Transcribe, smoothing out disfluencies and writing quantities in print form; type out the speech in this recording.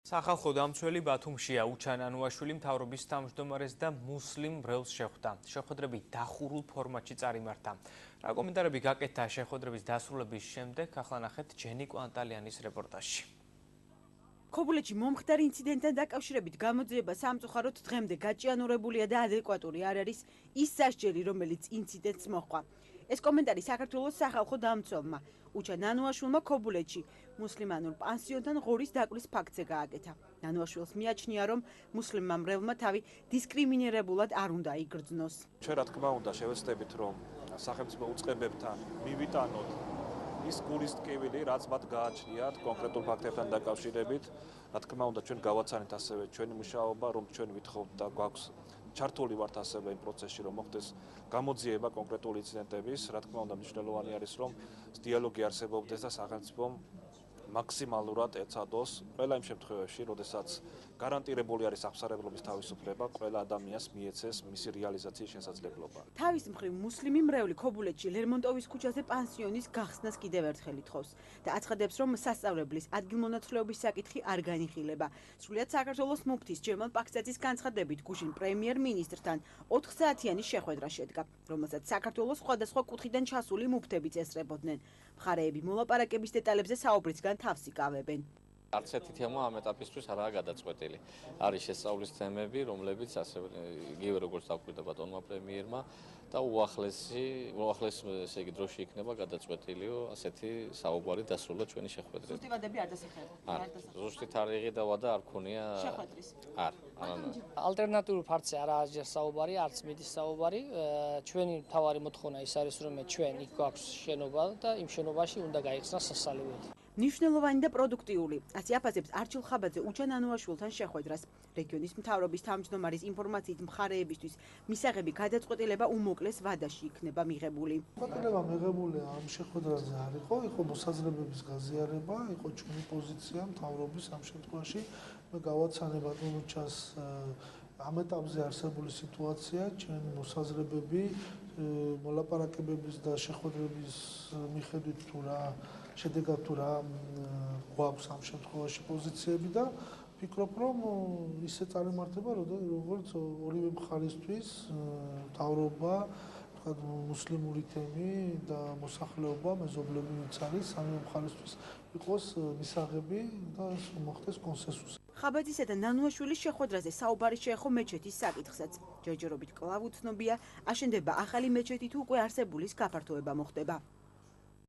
სახალხო დამცველი ბათუმშია უჩან ანუაშვილი მთავრობის თავმჯდომარეს და მუსლიმ მრევლს შეხვდა. შეხვედრები დახურულ ფორმატში წარიმართა. რა კომენტარები გაკეთა შეხვედრების დასრულების შემდეგ, ახლა ნახეთ ჯენი კვანტალიანის რეპორტაჟში. ქობულეთში მომხდარ ინციდენტთან დაკავშირებით გამოძიება სამწუხაროდ დღემდე გაჭიანურებულია და ადეკვატური არ არის ის სასჯელი, რომელიც ინციდენტს მოჰყვა. ეს კომენტარი საქართველოს სახალხო დამცველმა უჩან ანუაშვილმა ქობულეთში მუსლიმანურ პანსიონთან ღორის დაკვლის ფაქტზე გააკეთა. ანუაშვილს მიაჩნია, რომ მუსლიმმა მრევლმა თავი დისკრიმინირებულად არ უნდა იგრძნოს. ჩვენ რა თქმა უნდა შევეცდებით, რომ სახელმწიფო უწყებებთან მივიტანოთ ის გულის ტკივილი, რაც მათ გააჩნიათ კონკრეტულ ფაქტებთან დაკავშირებით. რა თქმა უნდა ჩვენ გავაცანით ასევე ჩვენი მუშაობა, რომ ჩვენ ვითხოვთ და გვაქვს ჩართული ვართ ასევე იმ პროცესში, რომ მოხდეს გამოძიება კონკრეტული ინციდენტების. რა თქმა უნდა მნიშვნელოვანი არის, რომ დიალოგი არსებობდეს და სახელმწიფომ მაქსიმალურად ეცადოს ყველა იმ შემთხვევებში, როდესაც გარანტირებული არის აღმსარებლობის თავისუფლება, ყველა ადამიანს მიეცეს მისი რეალიზაციის შესაძლებლობა. თავის მხრივ მუსლიმი მრევლი ქობულეთში ლერმონტოვის ქუჩაზე პანსიონის გახსნას კიდევ ერთხელ ითხოვს და აცხადებს, რომ სასწავლებლის ადგილმონაცვლეობის საკითხი არ განიხილება. სრულიად საქართველოს მუფთის ჯემალ პაქსაძის განცხადებით, გუშინ პრემიერ-მინისტრთან 4 საათიანი შეხვედრა შედგა, რომელსაც საქართველოს სხვადასხვა კუთხიდან ჩასული მუფთებიც ესწრებოდნენ. მხარეები მოლაპარაკების დეტალებზე საუბრისგან თავს იკავებენ. არც ერთი თემა ამ ეტაპისთვის არაა გადაწყვეტილი. არის შესწავლის თემები, რომლებიც ასევე იგივე როგორც დაგვირდა ბატონმა პრემიერმა და უახლეს ესე იგი დროში იქნება გადაწყვეტილიო ასეთი საუბარი დასრულდა ჩვენი შეხვედრით. ზუსტი ვადები არ დასახელდა. ზუსტი თარიღი და ვადა არ ქონია. შეხვედრის. არ. ალტერნატიულ ფართზე არაა ჯერ საუბარი, არც მიდის საუბარი. ჩვენი მთავარი მოთხოვნა ის არის, რომ ჩვენ იქ გვაქვს შენობა და იმ შენობაში უნდა გაიხსნას სასწავლებელი. მნიშვნელოვანი და პროდუქტიული. ასე აფასებს არჩილ ხაბაძე უჩან ანუაშვილთან შეხვედრას. რეგიონის მთავრობის თავმჯდომარის ინფორმაციით მხარეებისთვის მისაღები გადაწყვეტილება უმოკლეს ვადაში იქნება მიღებული. გადაწყვეტილება მიღებული ამ შეხვედრაზე არ იყო მოსაზრებების გაზიარება, იყო ჩვენი პოზიცია მთავრობის ამ შემთხვევაში. მე გავაცანე ბატონო ჩას ამ ეტაპზე არსებული სიტუაცია, ჩვენი მოსაზრებები, მოლაპარაკებების და შეხვედრების მიხედვით თუ რა შედეგად თუ რა გვაქვს ამ შემთხვევაში პოზიციები და ვფიქრობ, რომ ისე წარიმართება, როგორც ორივე მხარისთვის მთავრობა, თქვა მუსლიმური თემი და მოსახლეობა, მეზობლებიც არის, სამი მხარისთვის იყოს მისაღები და მოხდეს კონსენსუსი. ხაბაძისა და ანუაშვილის შეხვედრაზე საუბარი შეეხო მეჩეთის საკითხსაც. ჯერჯერობით კვლავ უცნობია, აშენდება ახალი მეჩეთი თუ უკვე არსებულის გაფართოება მოხდება.